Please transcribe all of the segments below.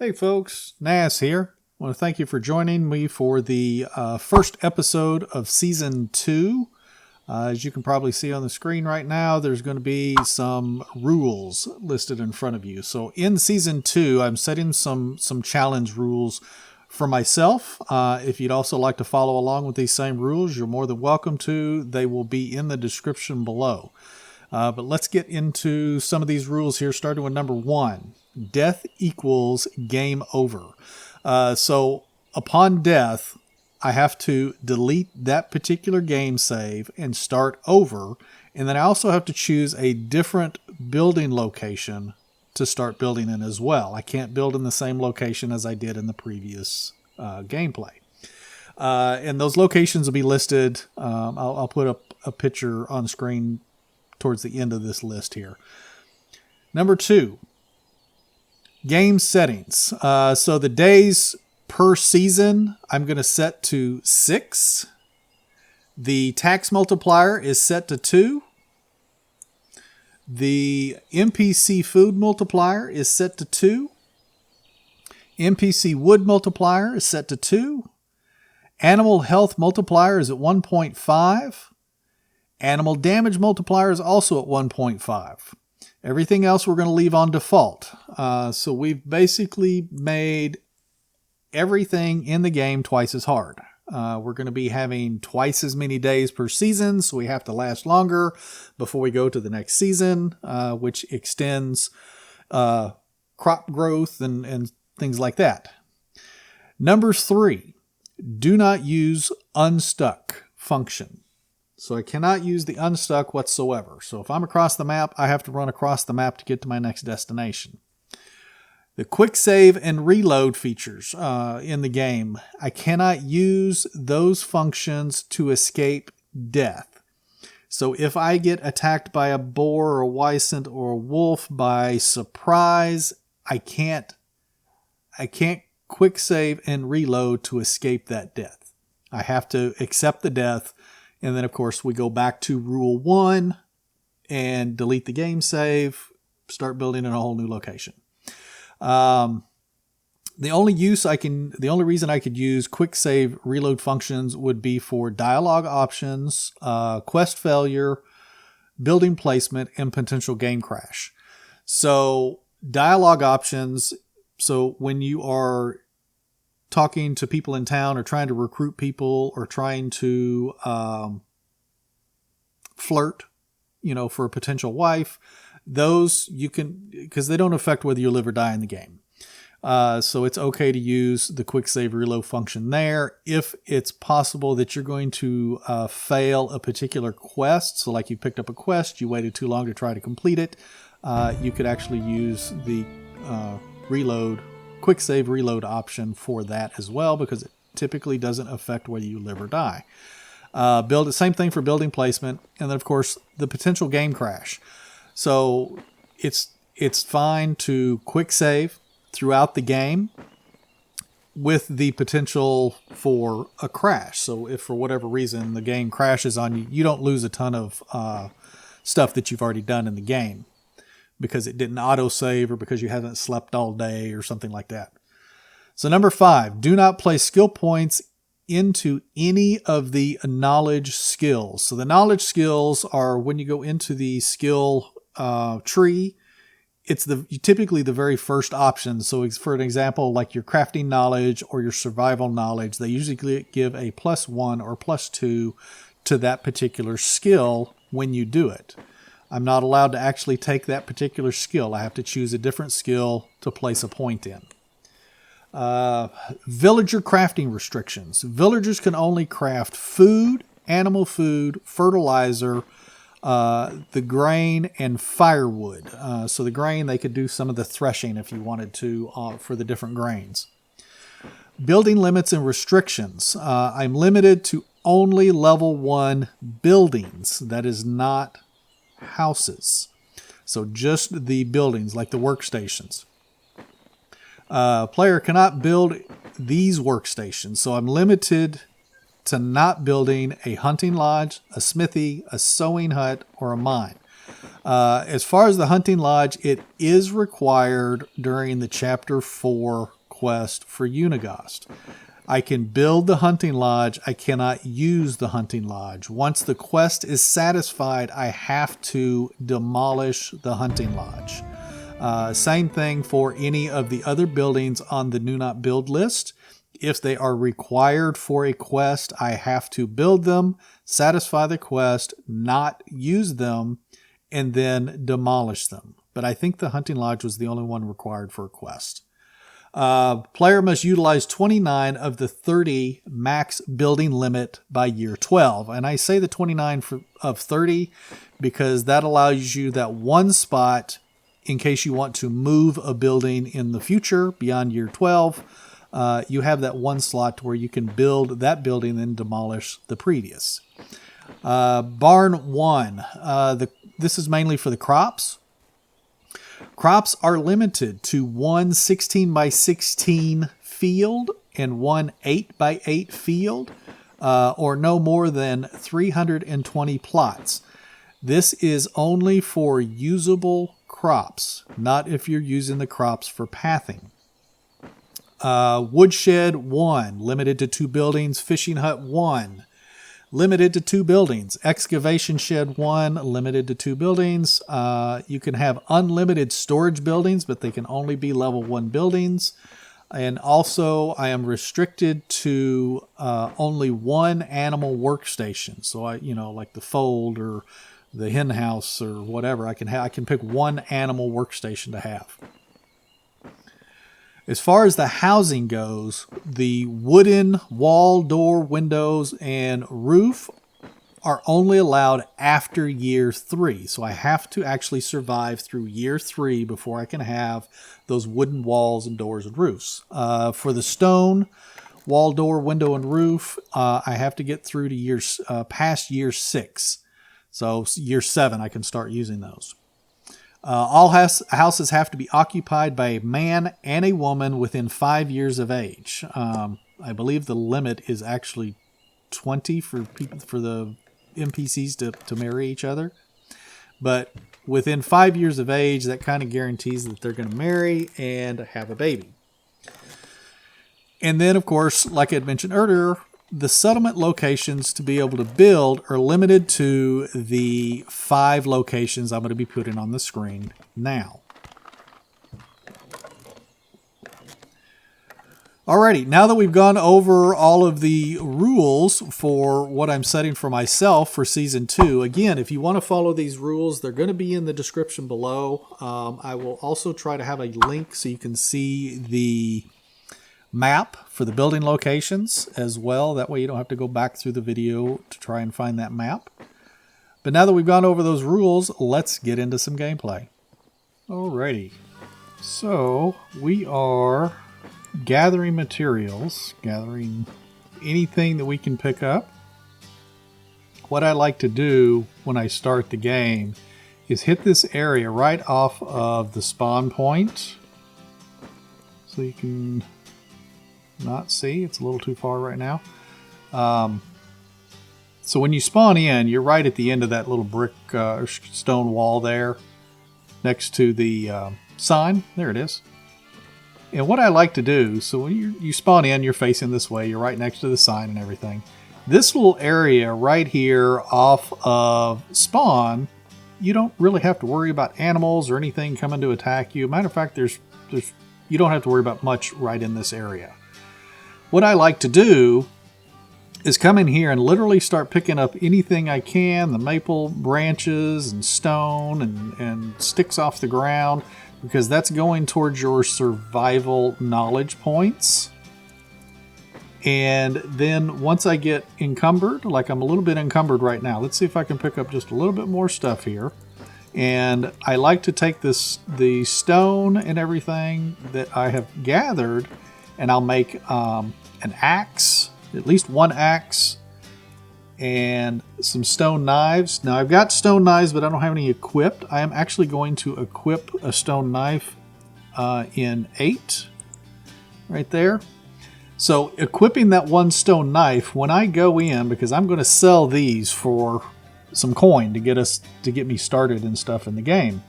Hey folks, Nas here. I want to thank you for joining me for the first episode of Season 2. As you can probably see on the screen right now, there's going to be some rules listed in front of you. So in Season 2, I'm setting some challenge rules for myself. If you'd also like to follow along with these same rules, you're more than welcome to. They will be in the description below. But let's get into some of these rules here, starting with number 1. Death equals game over. So upon death, I have to delete that particular game save and start over. And then I also have to choose a different building location to start building in as well. I can't build in the same location as I did in the previous gameplay. And those locations will be listed. I'll put up a picture on screen towards the end of this list here. Number 2. Game settings. So the days per season, I'm going to set to 6. The tax multiplier is set to 2. The NPC Food Multiplier is set to 2. NPC Wood Multiplier is set to 2. Animal Health Multiplier is at 1.5. Animal Damage Multiplier is also at 1.5. Everything else we're going to leave on default. So we've basically made everything in the game twice as hard. We're going to be having twice as many days per season, so we have to last longer before we go to the next season, which extends crop growth and things like that. Number 3, do not use Unstuck function. So I cannot use the Unstuck whatsoever. So if I'm across the map, I have to run across the map to get to my next destination. The quick save and reload features in the game, I cannot use those functions to escape death. So if I get attacked by a boar or a wycent or a wolf by surprise, I can't quick save and reload to escape that death. I have to accept the death. And then, of course, we go back to Rule 1 and delete the game save, start building in a whole new location. The only reason I could use quick save reload functions would be for dialogue options, quest failure, building placement, and potential game crash. So dialogue options, so when you are talking to people in town or trying to recruit people or trying to flirt, for a potential wife, those you can, because they don't affect whether you live or die in the game. So it's okay to use the quick save reload function there. If it's possible that you're going to fail a particular quest, so like you picked up a quest, you waited too long to try to complete it, you could actually use the quick save reload option for that as well, because it typically doesn't affect whether you live or die. Same thing for building placement, and then of course the potential game crash. So it's fine to quick save throughout the game with the potential for a crash. So if for whatever reason the game crashes on you, you don't lose a ton of stuff that you've already done in the game, because it didn't autosave or because you haven't slept all day or something like that. So number 5, do not place skill points into any of the knowledge skills. So the knowledge skills are when you go into the skill tree, it's typically the very first option. So for an example, like your crafting knowledge or your survival knowledge, they usually give a +1 or +2 to that particular skill when you do it. I'm not allowed to actually take that particular skill. I have to choose a different skill to place a point in. Villager crafting restrictions. Villagers can only craft food, animal food, fertilizer, the grain, and firewood. So the grain, they could do some of the threshing if you wanted to for the different grains. Building limits and restrictions. I'm limited to only level 1 buildings. That is not houses. So just the buildings, like the workstations. Player cannot build these workstations. So I'm limited to not building a hunting lodge, a smithy, a sewing hut, or a mine. As far as the hunting lodge, it is required during the Chapter 4 quest for Unigast. I can build the hunting lodge. I cannot use the hunting lodge. Once the quest is satisfied, I have to demolish the hunting lodge. Same thing for any of the other buildings on the Do Not Build list. If they are required for a quest, I have to build them, satisfy the quest, not use them, and then demolish them. But I think the hunting lodge was the only one required for a quest. Player must utilize 29 of the 30 max building limit by year 12. And I say the 29 of 30 because that allows you that one spot in case you want to move a building in the future beyond year 12. You have that one slot where you can build that building and then demolish the previous. Barn 1. This is mainly for the crops. Crops are limited to one 16 by 16 field and one 8 by 8 field, or no more than 320 plots. This is only for usable crops, not if you're using the crops for pathing. Woodshed 1, limited to 2 buildings. Fishing hut 1, limited to 2 buildings. Excavation shed 1, limited to 2 buildings. You can have unlimited storage buildings, but they can only be level 1 buildings. And also, I am restricted to only 1 animal workstation. So like the fold or the hen house or whatever. I can pick 1 animal workstation to have. As far as the housing goes, the wooden wall, door, windows, and roof are only allowed after year 3. So I have to actually survive through year 3 before I can have those wooden walls and doors and roofs. For the stone, wall, door, window, and roof, I have to get through to past year 6. So year 7, I can start using those. All houses have to be occupied by a man and a woman within 5 years of age. I believe the limit is actually 20 for the NPCs to marry each other. But within 5 years of age, that kind of guarantees that they're going to marry and have a baby. And then, of course, like I had mentioned earlier, the settlement locations to be able to build are limited to the 5 locations I'm going to be putting on the screen now. Alrighty, now that we've gone over all of the rules for what I'm setting for myself for Season 2, again, if you want to follow these rules, they're going to be in the description below. I will also try to have a link so you can see the map for the building locations as well. That way you don't have to go back through the video to try and find that map. But now that we've gone over those rules, let's get into some gameplay. Alrighty, so we are gathering materials, gathering anything that we can pick up. What I like to do when I start the game is hit this area right off of the spawn point. So you can not see, it's a little too far right now. So when you spawn in, you're right at the end of that little brick or stone wall there next to the sign. There it is. And what I like to do, so when you spawn in, you're facing this way, you're right next to the sign and everything. This little area right here off of spawn, you don't really have to worry about animals or anything coming to attack you. Matter of fact, you don't have to worry about much right in this area. What I like to do is come in here and literally start picking up anything I can, the maple branches and stone and sticks off the ground, because that's going towards your survival knowledge points. And then once I get encumbered, like I'm a little bit encumbered right now, let's see if I can pick up just a little bit more stuff here. And I like to take the stone and everything that I have gathered, and I'll make an axe, at least 1 axe, and some stone knives. Now I've got stone knives, but I don't have any equipped. I am actually going to equip a stone knife in 8, right there. So equipping that 1 stone knife, when I go in, because I'm going to sell these for some coin to get me started and stuff in the game.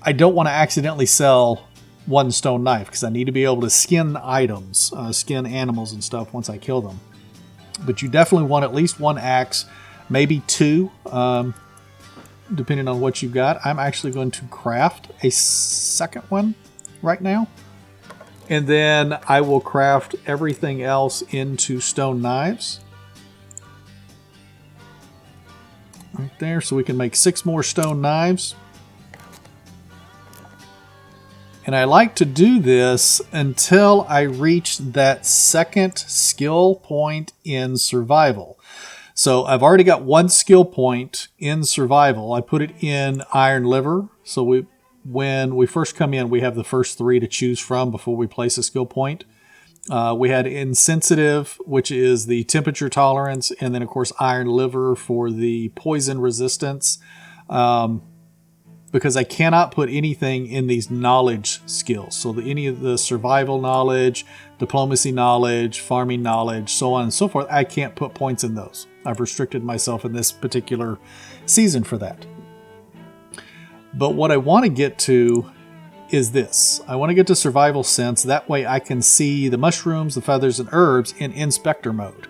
I don't want to accidentally sell one stone knife because I need to be able to skin items, skin animals and stuff once I kill them. But you definitely want at least one axe, maybe two, depending on what you've got. I'm actually going to craft a second one right now. And then I will craft everything else into stone knives. Right there, so we can make 6 more stone knives. And I like to do this until I reach that second skill point in survival. So I've already got 1 skill point in survival. I put it in iron liver. So when we first come in, we have the first 3 to choose from before we place a skill point. We had insensitive, which is the temperature tolerance, and then of course iron liver for the poison resistance. Because I cannot put anything in these knowledge skills. So any of the survival knowledge, diplomacy knowledge, farming knowledge, so on and so forth, I can't put points in those. I've restricted myself in this particular season for that. But what I want to get to is this. I want to get to survival sense. That way I can see the mushrooms, the feathers, and herbs in inspector mode.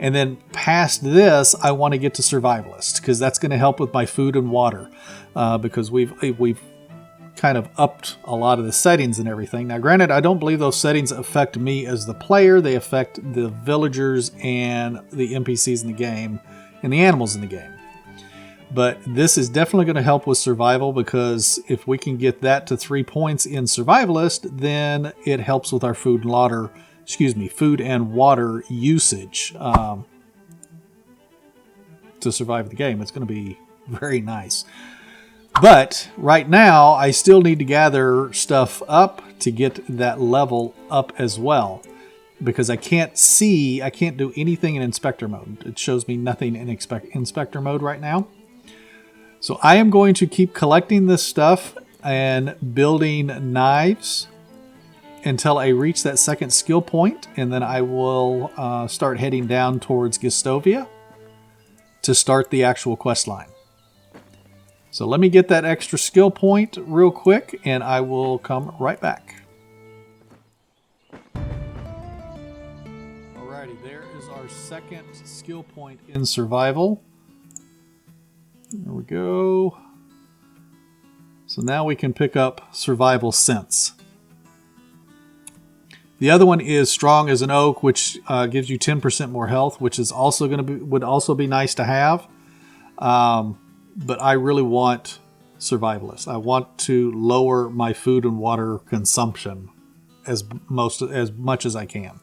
And then past this, I want to get to survivalist because that's going to help with my food and water because we've kind of upped a lot of the settings and everything. Now, granted, I don't believe those settings affect me as the player. They affect the villagers and the NPCs in the game and the animals in the game. But this is definitely going to help with survival because if we can get that to 3 points in survivalist, then it helps with our food and water usage to survive the game. It's going to be very nice. But right now, I still need to gather stuff up to get that level up as well. Because I can't do anything in inspector mode. It shows me nothing in inspector mode right now. So I am going to keep collecting this stuff and building knives until I reach that second skill point, and then I will start heading down towards Gistovia to start the actual quest line. So let me get that extra skill point real quick, and I will come right back. Alrighty, there is our second skill point in survival. There we go. So now we can pick up survival sense. The other one is strong as an oak, which gives you 10% more health, which is also would also be nice to have. But I really want survivalist. I want to lower my food and water consumption as much as I can.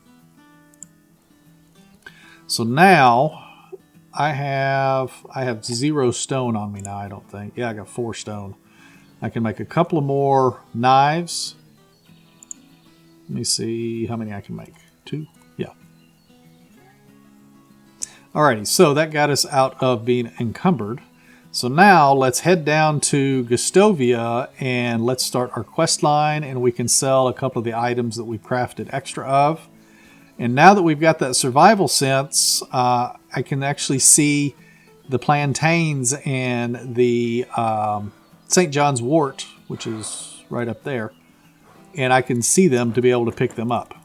So now I have 0 stone on me now, I don't think. Yeah, I got 4 stone. I can make a couple of more knives. Let me see how many I can make. 2? Yeah. Alrighty, so that got us out of being encumbered. So now let's head down to Gistovia and let's start our quest line, and we can sell a couple of the items that we've crafted extra of. And now that we've got that survival sense, I can actually see the plantains and the St. John's wort, which is right up there. And I can see them to be able to pick them up.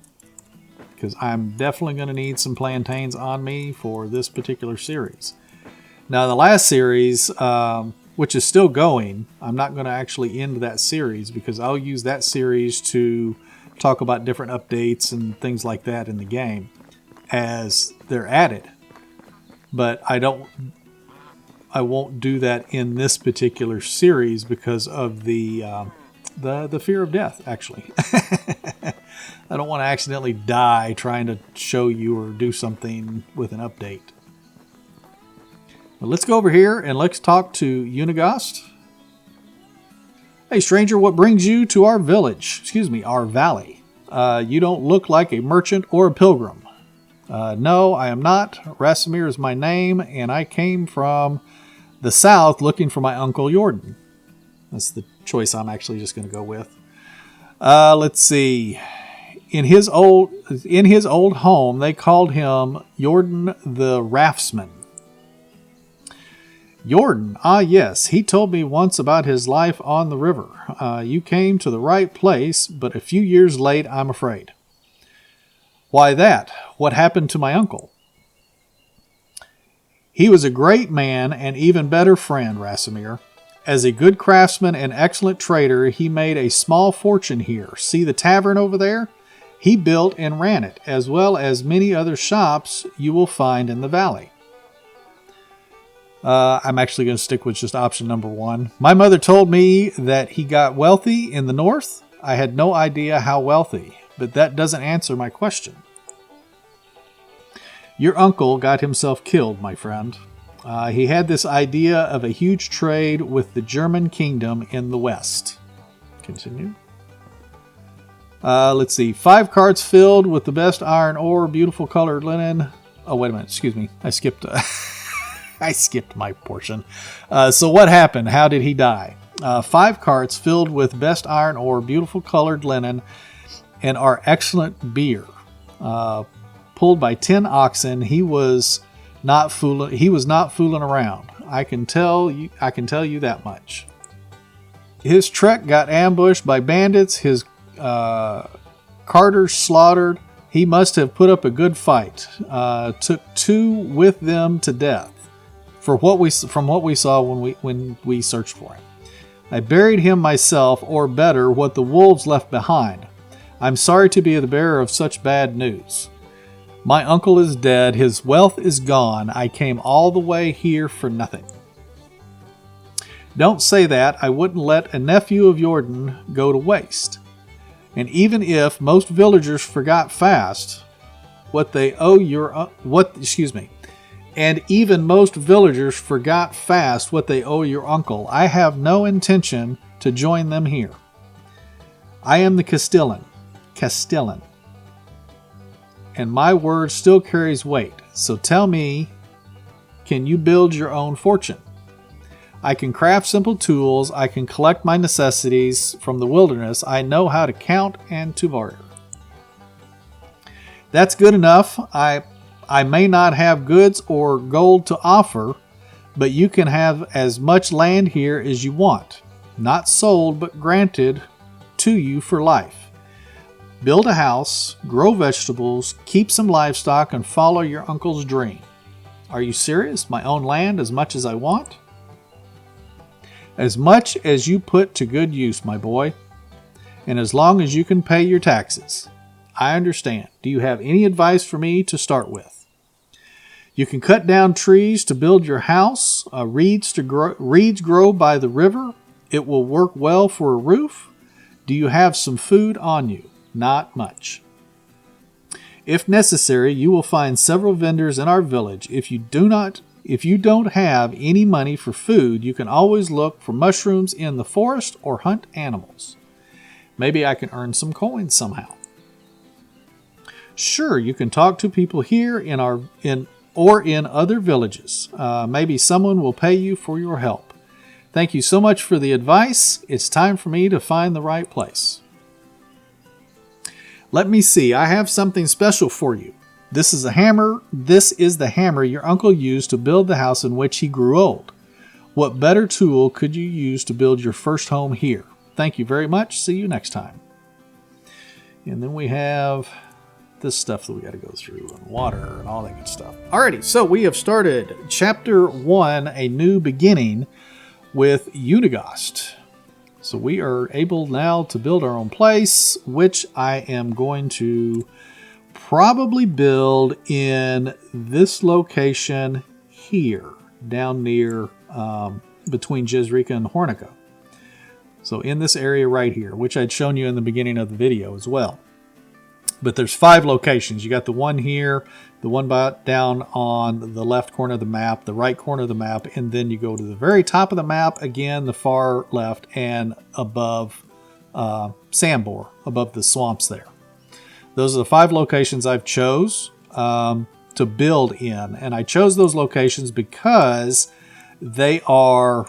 Because I'm definitely going to need some plantains on me for this particular series. Now, the last series, which is still going, I'm not going to actually end that series because I'll use that series to talk about different updates and things like that in the game as they're added. But I won't do that in this particular series because of the fear of death, actually. I don't want to accidentally die trying to show you or do something with an update. But let's go over here and let's talk to Unagast. Hey, stranger, what brings you to our village? Our valley. You don't look like a merchant or a pilgrim. No, I am not. Rasimir is my name, and I came from the south looking for my uncle Jordan. That's the choice I'm actually just going to go with. Let's see. In his old home, they called him Jordan the Raftsman. Jordan, ah yes, he told me once about his life on the river. You came to the right place, but a few years late, I'm afraid. Why that? What happened to my uncle? He was a great man and even better friend, Rasimir. As a good craftsman and excellent trader, he made a small fortune here. See the tavern over there? He built and ran it, as well as many other shops you will find in the valley. I'm actually going to stick with just option number 1. My mother told me that he got wealthy in the north. I had no idea how wealthy, but that doesn't answer my question. Your uncle got himself killed, my friend. He had this idea of a huge trade with the German kingdom in the west. Continue. Let's see. 5 carts filled with the best iron ore, beautiful colored linen. Oh, wait a minute. Excuse me. I skipped I skipped my portion. So what happened? How did he die? 5 carts filled with best iron ore, beautiful colored linen, and our excellent beer. Pulled by 10 oxen. He was not fooling around. I can tell you that much. His trek got ambushed by bandits. His carters slaughtered. He must have put up a good fight. Took 2 with them to death. From what we saw when we searched for him. I buried him myself, or better, what the wolves left behind. I'm sorry to be the bearer of such bad news. My uncle is dead. His wealth is gone. I came all the way here for nothing. Don't say that. I wouldn't let a nephew of Jordan go to waste. And even if most villagers forgot fast what they owe your And even most villagers forgot fast what they owe your uncle. I have no intention to join them here. I am the Castellan. And my word still carries weight. So tell me, can you build your own fortune? I can craft simple tools. I can collect my necessities from the wilderness. I know how to count and to barter. That's good enough. I may not have goods or gold to offer, but you can have as much land here as you want. Not sold, but granted to you for life. Build a house, grow vegetables, keep some livestock, and follow your uncle's dream. Are you serious? My own land as much as I want? As much as you put to good use, my boy, and as long as you can pay your taxes. I understand. Do you have any advice for me to start with? You can cut down trees to build your house, reeds grow by the river. It will work well for a roof. Do you have some food on you? Not much. If necessary, you will find several vendors in our village. If you don't have any money for food, you can always look for mushrooms in the forest or hunt animals. Maybe I can earn some coins somehow. Sure, you can talk to people here in other villages. Maybe someone will pay you for your help. Thank you so much for the advice. It's time for me to find the right place. Let me see. I have something special for you. This is a hammer. This is the hammer your uncle used to build the house in which he grew old. What better tool could you use to build your first home here? Thank you very much. See you next time. And then we have this stuff that we got to go through, and water and all that good stuff. Alrighty, so we have started Chapter 1, A New Beginning, with Unigost. So we are able now to build our own place, which I am going to probably build in this location here, down near between Jezreka and Hornica. So in this area right here, which I'd shown you in the beginning of the video as well. But there's 5 locations. You got the one here, the one down on the left corner of the map, the right corner of the map, and then you go to the very top of the map, again, the far left, and above Sambor, above the swamps there. Those are the 5 locations I've chose to build in. And I chose those locations because they are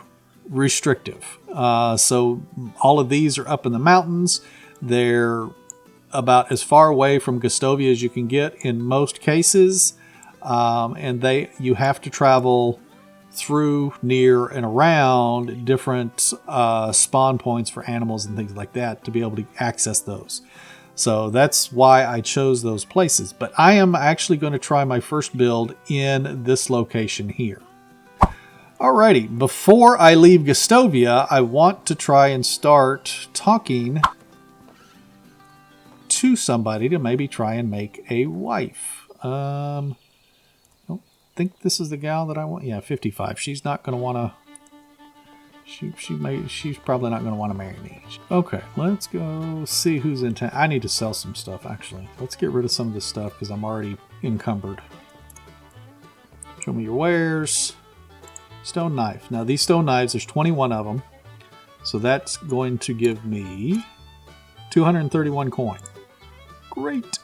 restrictive. So all of these are up in the mountains. They're about as far away from Gustovia as you can get in most cases, and you have to travel through, near, and around different spawn points for animals and things like that to be able to access those. So that's why I chose those places. But I am actually going to try my first build in this location here. Alrighty, before I leave Gustovia, I want to try and start talking to somebody to maybe try and make a wife. I don't think this is the gal that I want. Yeah, 55. She's not going to want to... She's probably not going to want to marry me. Okay, let's go see who's in town. I need to sell some stuff, actually. Let's get rid of some of this stuff because I'm already encumbered. Show me your wares. Stone knife. Now, these stone knives, there's 21 of them. So that's going to give me 231 coin. Great.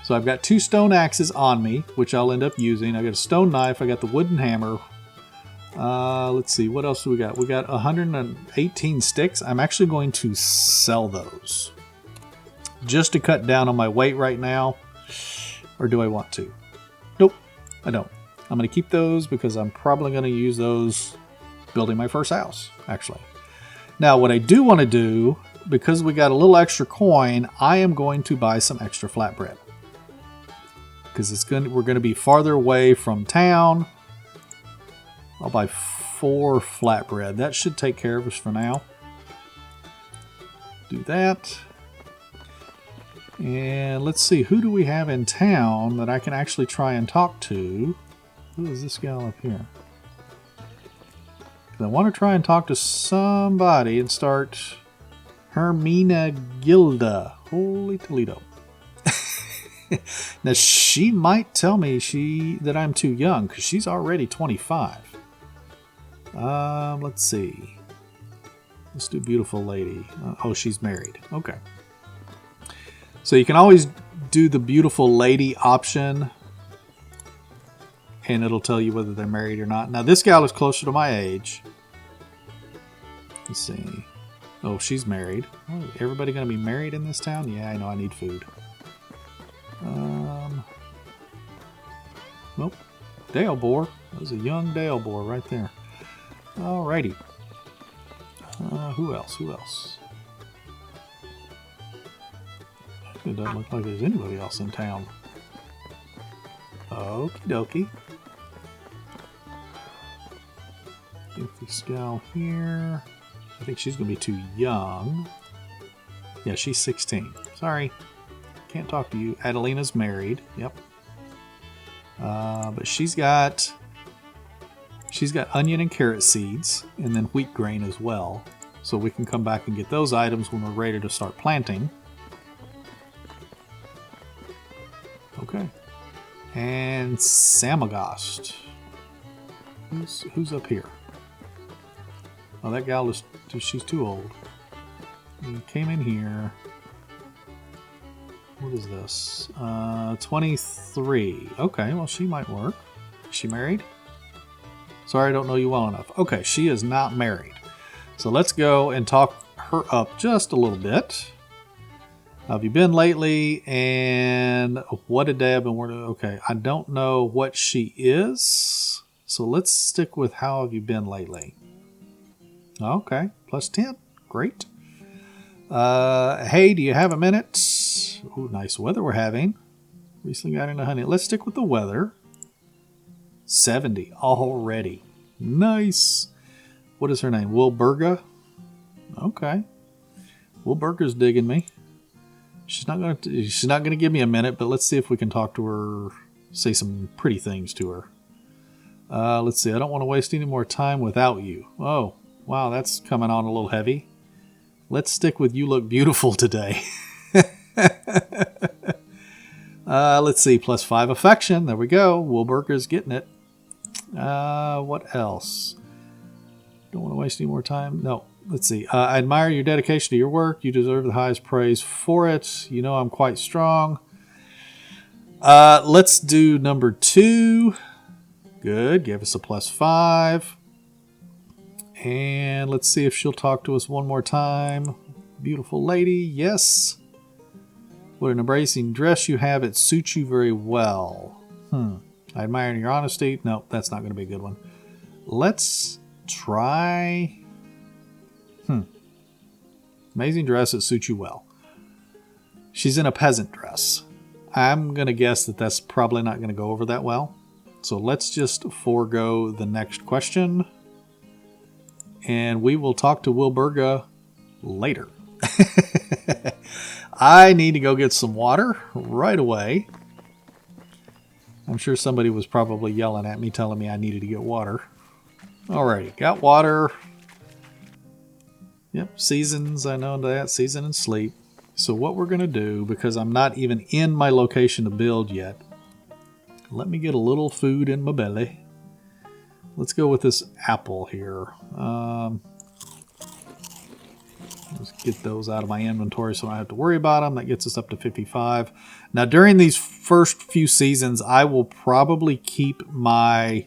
So I've got 2 stone axes on me, which I'll end up using. I got a stone knife. I got the wooden hammer. Let's see, what else do we got? We got 118 sticks. I'm actually going to sell those just to cut down on my weight right now. Or do I want to? Nope, I don't. I'm going to keep those because I'm probably going to use those building my first house, actually. Now, what I do want to do, because we got a little extra coin, I am going to buy some extra flatbread. Because we're going to be farther away from town. I'll buy 4 flatbread. That should take care of us for now. Do that. And let's see, who do we have in town that I can actually try and talk to? Who is this gal up here? I want to try and talk to somebody and start Hermina Gilda. Holy Toledo. Now, she might tell me that I'm too young because she's already 25. Let's see. Let's do beautiful lady. Oh, she's married. Okay. So you can always do the beautiful lady option and it'll tell you whether they're married or not. Now, this gal is closer to my age. Let's see. Oh, she's married. Oh, everybody going to be married in this town? Yeah, I know. I need food. Nope. Dale boar. That was a young Dale boar right there. Alrighty. Who else? Who else? It doesn't look like there's anybody else in town. Okie dokie. I think this gal here, I think she's going to be too young. Yeah, she's 16. Sorry. Can't talk to you. Adelina's married. Yep. But she's got onion and carrot seeds and then wheat grain as well. So we can come back and get those items when we're ready to start planting. Okay. And Samagost. Who's up here? Oh, that gal is, she's too old. We came in here. What is this? 23. Okay, well, she might work. Is she married? Sorry, I don't know you well enough. Okay, she is not married. So let's go and talk her up just a little bit. How have you been lately? And what a day I've been working. Okay, I don't know what she is. So let's stick with how have you been lately. Okay, plus 10. Great. Hey, do you have a minute? Ooh, nice weather we're having. Recently got into honey. Let's stick with the weather. 70 already. Nice. What is her name? Wilburga? Okay. Wilburga's digging me. She's not gonna give me a minute, but let's see if we can talk to her, say some pretty things to her. Let's see. I don't want to waste any more time without you. Oh, wow, that's coming on a little heavy. Let's stick with you look beautiful today. Let's see. Plus 5 affection. There we go. Wilburga's getting it. What else? Don't want to waste any more time. No. Let's see. I admire your dedication to your work. You deserve the highest praise for it. You know I'm quite strong. Let's do number 2. Good. Give us a plus 5. And let's see if she'll talk to us one more time. Beautiful lady. Yes. What an embracing dress you have. It suits you very well. I admire your honesty. No, that's not going to be a good one. let's try... Amazing dress that suits you well. She's in a peasant dress. I'm going to guess that that's probably not going to go over that well. So let's just forego the next question. And we will talk to Wilburga later. I need to go get some water right away. I'm sure somebody was probably yelling at me, telling me I needed to get water. Alrighty, got water. Yep, seasons, I know that. Season and sleep. So what we're going to do, because I'm not even in my location to build yet, let me get a little food in my belly. Let's go with this apple here. Let's get those out of my inventory so I don't have to worry about them. That gets us up to 55. Now, during these first few seasons, I will probably keep my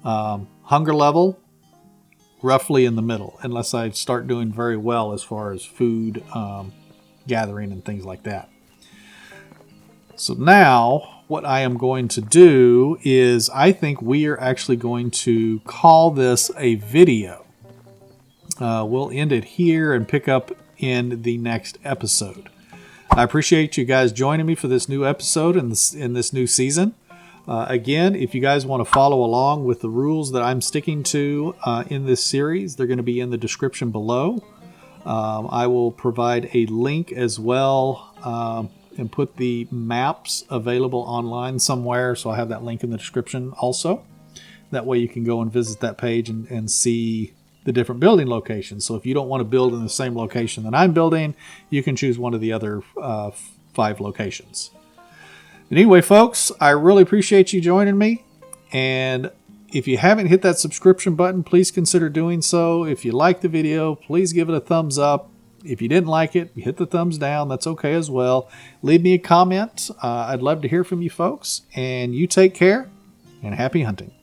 hunger level roughly in the middle, unless I start doing very well as far as food gathering and things like that. So now what I am going to do is I think we are actually going to call this a video. We'll end it here and pick up in the next episode. I appreciate you guys joining me for this new episode in this new season. Again, if you guys want to follow along with the rules that I'm sticking to in this series, they're going to be in the description below. I will provide a link as well and put the maps available online somewhere. So I have that link in the description also. That way you can go and visit that page and see the different building locations. So if you don't want to build in the same location that I'm building, you can choose one of the other 5 locations. Anyway, folks, I really appreciate you joining me. And if you haven't hit that subscription button, please consider doing so. If you like the video, please give it a thumbs up. If you didn't like it, hit the thumbs down. That's okay as well. Leave me a comment. I'd love to hear from you folks. And you take care and happy hunting.